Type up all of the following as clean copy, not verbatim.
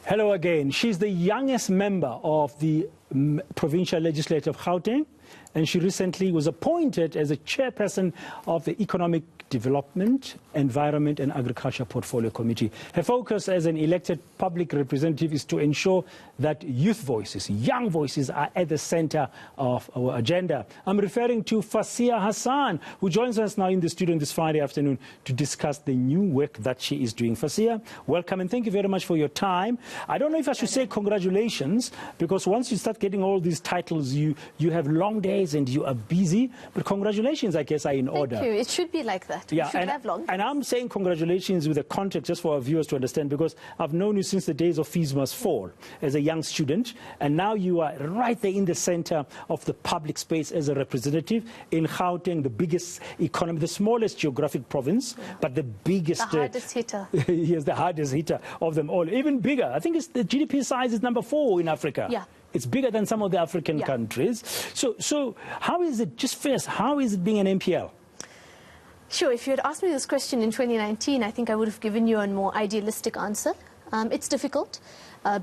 Hello again. She's the youngest member of the Provincial Legislature of Gauteng, and she recently was appointed as a chairperson of the Economic Development, Environment and Agriculture Portfolio Committee. Her focus as an elected public representative is to ensure that youth voices, young voices, are at the center of our agenda. I'm referring to Fasiha Hassan, who joins us now in the studio this Friday afternoon to discuss the new work that she is doing. Fasiha, welcome and thank you very much for your time. I don't know if I should say congratulations, because once you start getting all these titles, you have long days and you are busy, but congratulations, I guess, are in order. Thank you. It should be like that. Yeah, and I'm saying congratulations with a context just for our viewers to understand, because I've known you since the days of Fees Must Fall as a young student, and now you are right there in the center of the public space as a representative in Gauteng, the biggest economy, the smallest geographic province, but the biggest... The hardest hitter. Yes, the hardest hitter of them all. Even bigger. I think the GDP size is number 4 in Africa. Yeah. It's bigger than some of the African countries. So how is it, just first, how is it being an MPL? Sure, if you had asked me this question in 2019, I think I would have given you a more idealistic answer. It's difficult.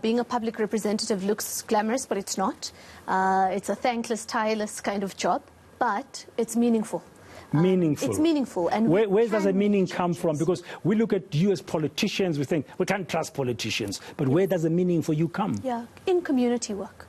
Being a public representative looks glamorous, but it's not. It's a thankless, tireless kind of job, but it's meaningful. Meaningful. It's meaningful. And where does the meaning come from? Because we look at you as politicians, we think we can't trust politicians. But where does the meaning for you come? Yeah, in community work,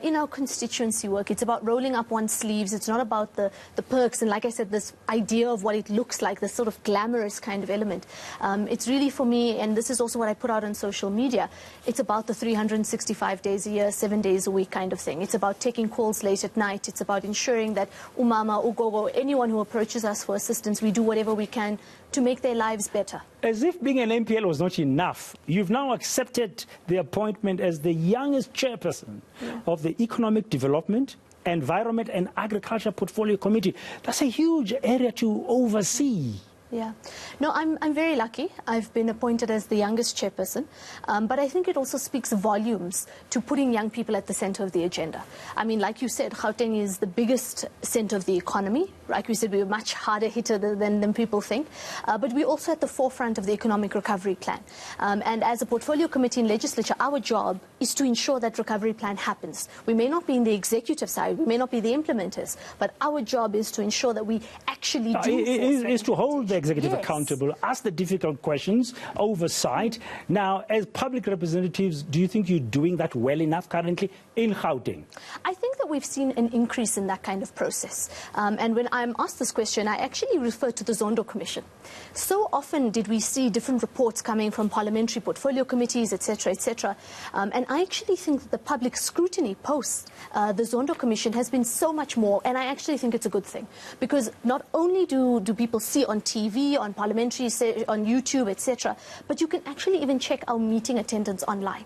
in our constituency work. It's about rolling up one's sleeves. It's not about the perks and, like I said, this idea of what it looks like, this sort of glamorous kind of element. It's really for me, and this is also what I put out on social media, it's about the 365 days a year, 7 days a week kind of thing. It's about taking calls late at night. It's about ensuring that umama, ugogo, anyone who approaches us for assistance, we do whatever we can to make their lives better. As if being an MPL was not enough, you've now accepted the appointment as the youngest chairperson of the Economic Development, Environment and Agriculture Portfolio Committee. That's a huge area to oversee. Yeah. No, I'm very lucky. I've been appointed as the youngest chairperson, but I think it also speaks volumes to putting young people at the center of the agenda. I mean, like you said, Gauteng is the biggest center of the economy. Like we said, we're a much harder hitter than people think, but we're also at the forefront of the economic recovery plan. And as a portfolio committee in legislature, our job is to ensure that recovery plan happens. We may not be in the executive side, we may not be the implementers, but our job is to ensure that we actually do. It is to hold the executive accountable, ask the difficult questions, oversight. Now, as public representatives, do you think you're doing that well enough currently in Gauteng? I think that we've seen an increase in that kind of process. And when I'm asked this question, I actually refer to the Zondo Commission. So often did we see different reports coming from parliamentary portfolio committees, etc., etc. And I actually think that the public scrutiny post the Zondo Commission has been so much more, and I actually think it's a good thing, because not only do people see on TV, on parliamentary, on YouTube, etc., but you can actually even check our meeting attendance online.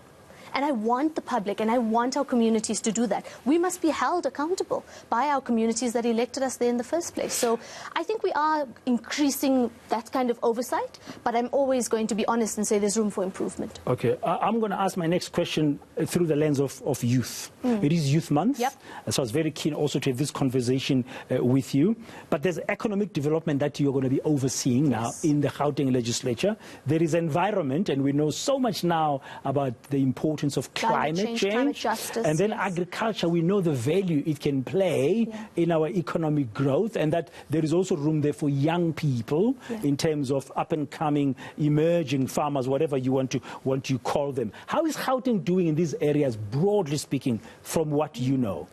And I want the public and I want our communities to do that. We must be held accountable by our communities that elected us there in the first place. So I think we are increasing that kind of oversight, but I'm always going to be honest and say there's room for improvement. Okay, I'm going to ask my next question through the lens of youth. It is Youth Month, so I was very keen also to have this conversation with you. But there's economic development that you're going to be overseeing now in the Gauteng legislature. There is environment, and we know so much now about the importance of climate change, climate justice, and then agriculture. We know the value it can play in our economic growth, and that there is also room there for young people in terms of up-and-coming, emerging farmers, whatever you want to call them. How is Gauteng doing in these areas, broadly speaking, from what you know?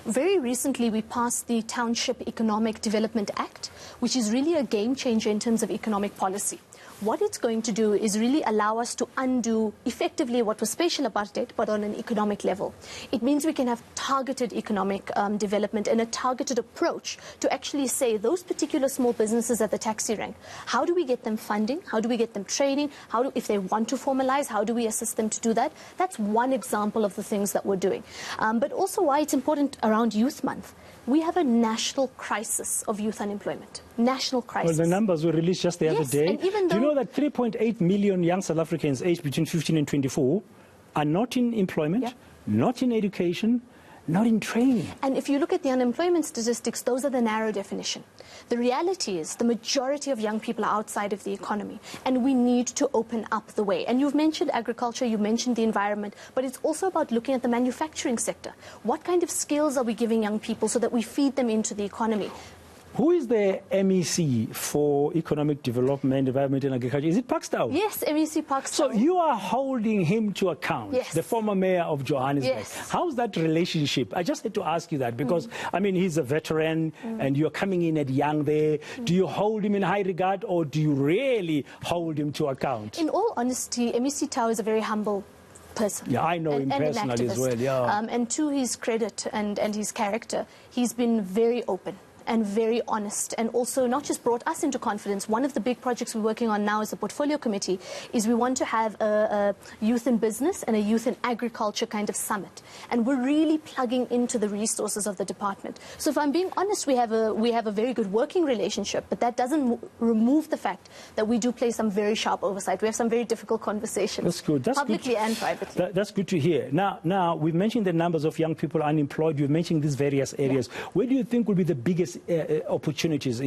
Very recently, we passed the Township Economic Development Act, which is really a game changer in terms of economic policy. What it's going to do is really allow us to undo effectively what was spatial apartheid, but on an economic level. It means we can have targeted economic development and a targeted approach to actually say those particular small businesses at the taxi rank, how do we get them funding? How do we get them training? If they want to formalize, how do we assist them to do that? That's one example of the things that we're doing. But also why it's important around Youth Month. We have a national crisis of youth unemployment. National crisis. Well, the numbers were released just the other day. And even do you know that 3.8 million young South Africans aged between 15 and 24 are not in employment, not in education, not in training. And if you look at the unemployment statistics, those are the narrow definition. The reality is the majority of young people are outside of the economy, and we need to open up the way. And you've mentioned agriculture, you mentioned the environment, but it's also about looking at the manufacturing sector. What kind of skills are we giving young people so that we feed them into the economy? Who is the MEC for Economic Development, Environment and Agriculture? Is it Parkstown? Yes, MEC Parkstown. So you are holding him to account, yes. the former mayor of Johannesburg. Yes. How's that relationship? I just had to ask you that because, I mean, he's a veteran and you're coming in at young there. Do you hold him in high regard or do you really hold him to account? In all honesty, MEC Tau is a very humble person. Yeah, I know him personally as well. Yeah. And to his credit and his character, he's been very open and very honest, and also not just brought us into confidence. One of the big projects we're working on now as a portfolio committee is we want to have a youth in business and a youth in agriculture kind of summit. And we're really plugging into the resources of the department. So if I'm being honest, we have a very good working relationship, but that doesn't remove the fact that we do play some very sharp oversight. We have some very difficult conversations. That's good. That's publicly good. and privately. That's good to hear. Now, we've mentioned the numbers of young people unemployed. You've mentioned these various areas. Yeah. Where do you think will be the biggest opportunities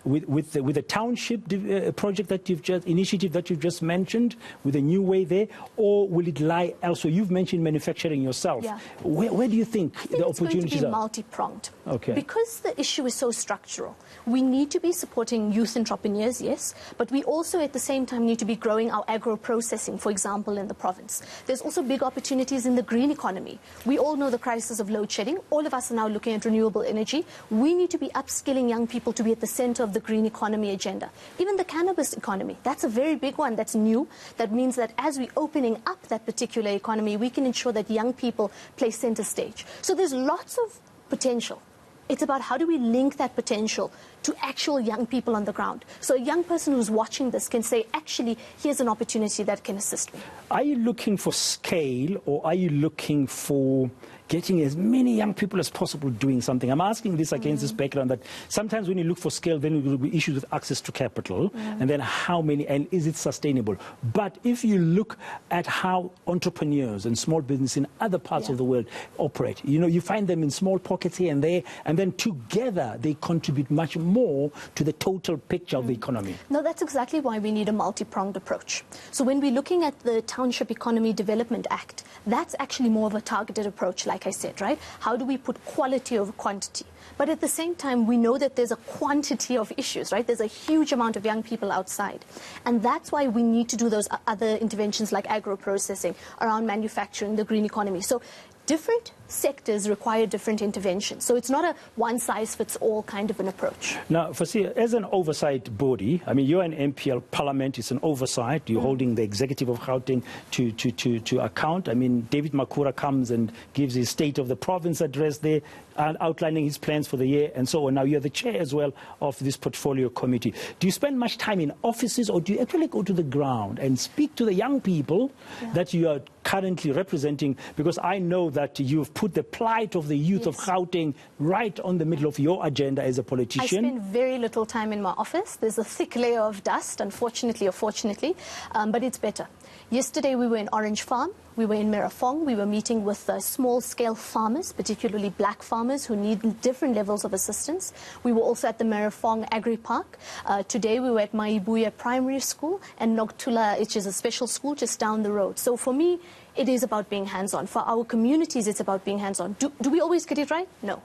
with the township project that initiative that you've just mentioned, with a new way there, or will it lie elsewhere? You've mentioned manufacturing yourself. Yeah. Where do you think the opportunities are? It's going to be are? multi-pronged. Okay. Because the issue is so structural, we need to be supporting youth entrepreneurs, yes, but we also at the same time need to be growing our agro-processing, for example, in the province. There's also big opportunities in the green economy. We all know the crisis of load shedding. All of us are now looking at renewable energy. We need to be upskilling young people to be at the center of the green economy agenda. Even the cannabis economy, that's a very big one, that's new. That means that as we're opening up that particular economy, we can ensure that young people play center stage. So there's lots of potential. It's about how do we link that potential to actual young people on the ground. So a young person who's watching this can say, actually, here's an opportunity that can assist me. Are you looking for scale, or are you looking for getting as many young people as possible doing something? I'm asking this against this background that sometimes when you look for scale, then there will be issues with access to capital, and then how many, and is it sustainable? But if you look at how entrepreneurs and small business in other parts of the world operate, you know, you find them in small pockets here and there, and then together they contribute much more to the total picture of the economy. No, that's exactly why we need a multi-pronged approach. So when we're looking at the Township Economy Development Act, that's actually more of a targeted approach, like I said, right? How do we put quality over quantity? But at the same time, we know that there's a quantity of issues, right? There's a huge amount of young people outside. And that's why we need to do those other interventions like agro-processing, around manufacturing, the green economy. So different sectors require different interventions. So it's not a one-size-fits-all kind of an approach. Now, Fasiha, as an oversight body, I mean, you're an MPL Parliament, it's an oversight. You're holding the executive of Gauteng to account. I mean, David Makura comes and gives his State of the Province address there, outlining his plans for the year and so on. Now, you're the chair as well of this portfolio committee. Do you spend much time in offices, or do you actually go to the ground and speak to the young people that you are currently representing? Because I know that you've put the plight of the youth of Gauteng right on the middle of your agenda as a politician. I spend very little time in my office. There's a thick layer of dust, unfortunately or fortunately, but it's better. Yesterday we were in Orange Farm, we were in Merafong, we were meeting with small-scale farmers, particularly black farmers who need different levels of assistance. We were also at the Merafong Agri Park. Today we were at Maibuya Primary School and Nogtula, which is a special school just down the road. So for me, it is about being hands-on. For our communities, it's about being hands-on. Do we always get it right? No.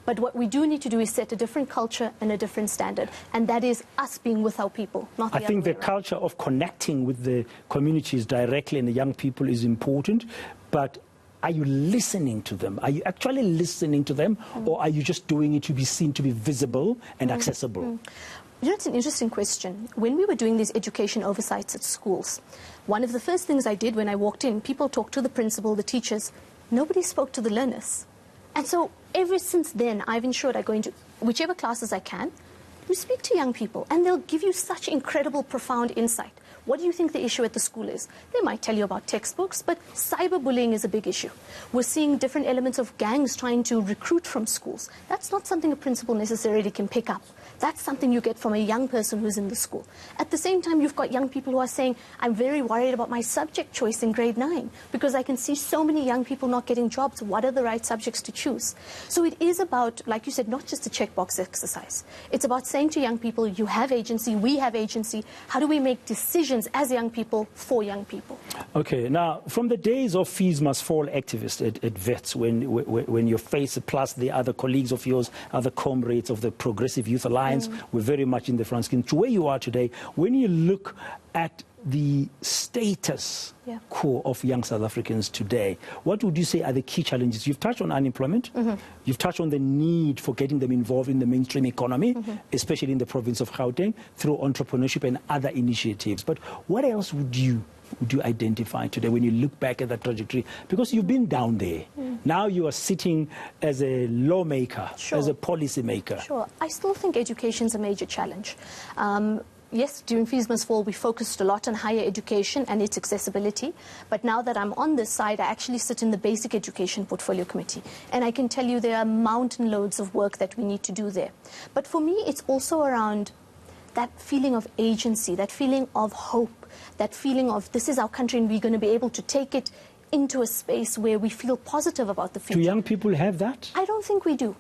But what we do need to do is set a different culture and a different standard, and that is us being with our people, not the other way around. I think the culture of connecting with the communities directly and the young people is important, but are you listening to them? Are you actually listening to them, or are you just doing it to be seen, to be visible and accessible? You know, it's an interesting question. When we were doing these education oversights at schools, one of the first things I did when I walked in, people talked to the principal, the teachers. Nobody spoke to the learners. And so ever since then, I've ensured I go into whichever classes I can, we speak to young people, and they'll give you such incredible, profound insight. What do you think the issue at the school is? They might tell you about textbooks, but cyberbullying is a big issue. We're seeing different elements of gangs trying to recruit from schools. That's not something a principal necessarily can pick up. That's something you get from a young person who's in the school. At the same time, you've got young people who are saying, I'm very worried about my subject choice in grade 9 because I can see so many young people not getting jobs. What are the right subjects to choose? So it is about, like you said, not just a checkbox exercise. It's about saying to young people, you have agency, we have agency. How do we make decisions as young people for young people? Okay, now, from the days of Fees Must Fall activists at VETS, when your face plus the other colleagues of yours, other comrades of the Progressive Youth Alliance were very much in the front skin, to where you are today, when you look at the status quo of young South Africans today, what would you say are the key challenges? You've touched on unemployment. You've touched on the need for getting them involved in the mainstream economy, especially in the province of Gauteng, through entrepreneurship and other initiatives. But what else would you identify today when you look back at that trajectory? Because you've been down there. Now you are sitting as a lawmaker, as a policy maker. Sure. I still think education's a major challenge. Yes, during Fees Must Fall, we focused a lot on higher education and its accessibility. But now that I'm on this side, I actually sit in the Basic Education Portfolio Committee. And I can tell you there are mountain loads of work that we need to do there. But for me, it's also around that feeling of agency, that feeling of hope, that feeling of this is our country and we're going to be able to take it into a space where we feel positive about the future. Do young people have that? I don't think we do.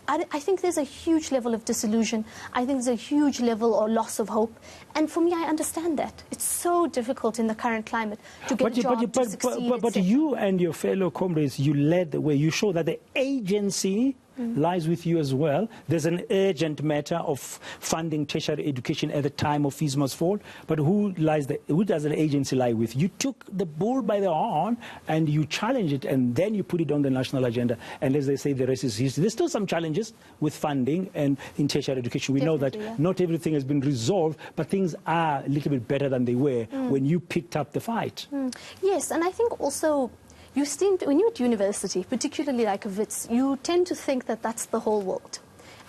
I think there's a huge level of disillusion. I think there's a huge level or loss of hope. And for me, I understand that. It's so difficult in the current climate to get a job, to succeed, but you and your fellow comrades, you led the way. You show that the agency lies with you as well. There's an urgent matter of funding tertiary education at the time of Fees Must Fall. But who does the agency lie with? You took the bull by the horn and you challenged it, and then you put it on the national agenda. And as they say, the rest is history. There's still some challenges with funding and in tertiary education. We know that not everything has been resolved, but things are a little bit better than they were when you picked up the fight. Yes, and I think also when you're at university, particularly like a WITS, you tend to think that that's the whole world.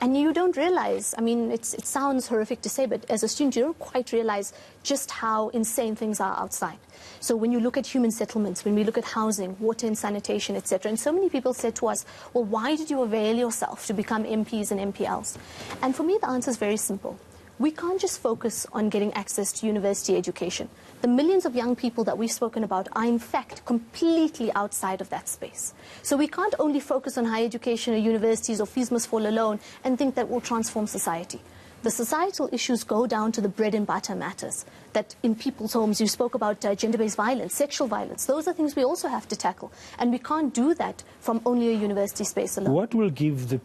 And you don't realize, I mean, it sounds horrific to say, but as a student, you don't quite realize just how insane things are outside. So when you look at human settlements, when we look at housing, water and sanitation, etc., and so many people said to us, well, why did you avail yourself to become MPs and MPLs? And for me, the answer is very simple. We can't just focus on getting access to university education. The millions of young people that we've spoken about are, in fact, completely outside of that space. So we can't only focus on higher education or universities or Fees Must Fall alone and think that will transform society. The societal issues go down to the bread and butter matters. That in people's homes, you spoke about gender-based violence, sexual violence. Those are things we also have to tackle. And we can't do that from only a university space alone. What will give the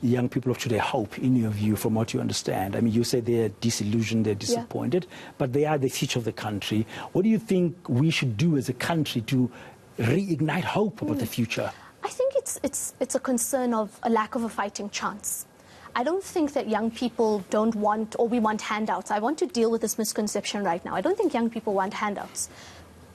young people of today hope, in your view, from what you understand? I mean, you say they're disillusioned, they're disappointed, but they are the future of the country. What do you think we should do as a country to reignite hope about the future? I think it's a concern of a lack of a fighting chance. I don't think that young people don't want, or we want handouts. I want to deal with this misconception right now. I don't think young people want handouts.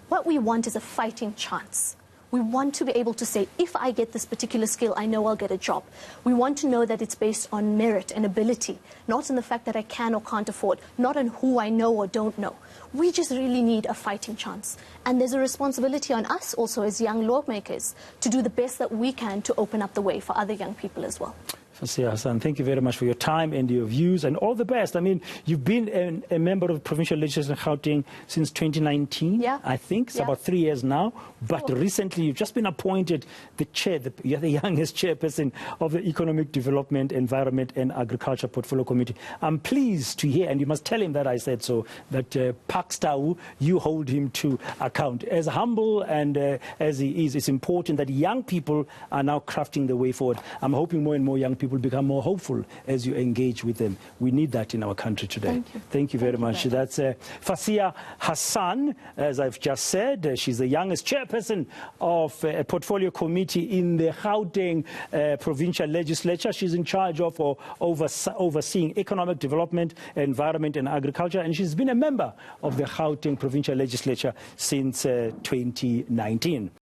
What we want is a fighting chance. We want to be able to say, if I get this particular skill, I know I'll get a job. We want to know that it's based on merit and ability, not on the fact that I can or can't afford, not on who I know or don't know. We just really need a fighting chance. And there's a responsibility on us also as young lawmakers to do the best that we can to open up the way for other young people as well. Fasiha Hassan, thank you very much for your time and your views, and all the best. I mean, you've been a member of the Provincial Legislature in Gauteng since 2019, I think. It's about 3 years now. But recently, you've just been appointed the chair, you're the youngest chairperson of the Economic Development, Environment and Agriculture Portfolio Committee. I'm pleased to hear, and you must tell him that I said so, that Pakstau, you hold him to account. As humble and as he is, it's important that young people are now crafting the way forward. I'm hoping more and more young people become more hopeful as you engage with them. We need that in our country today. Thank you very much. That's Fasiha Hassan, as I've just said. She's the youngest chairperson of a portfolio committee in the Gauteng Provincial Legislature. She's in charge of overseeing economic development, environment and agriculture, and she's been a member of the Gauteng Provincial Legislature since 2019.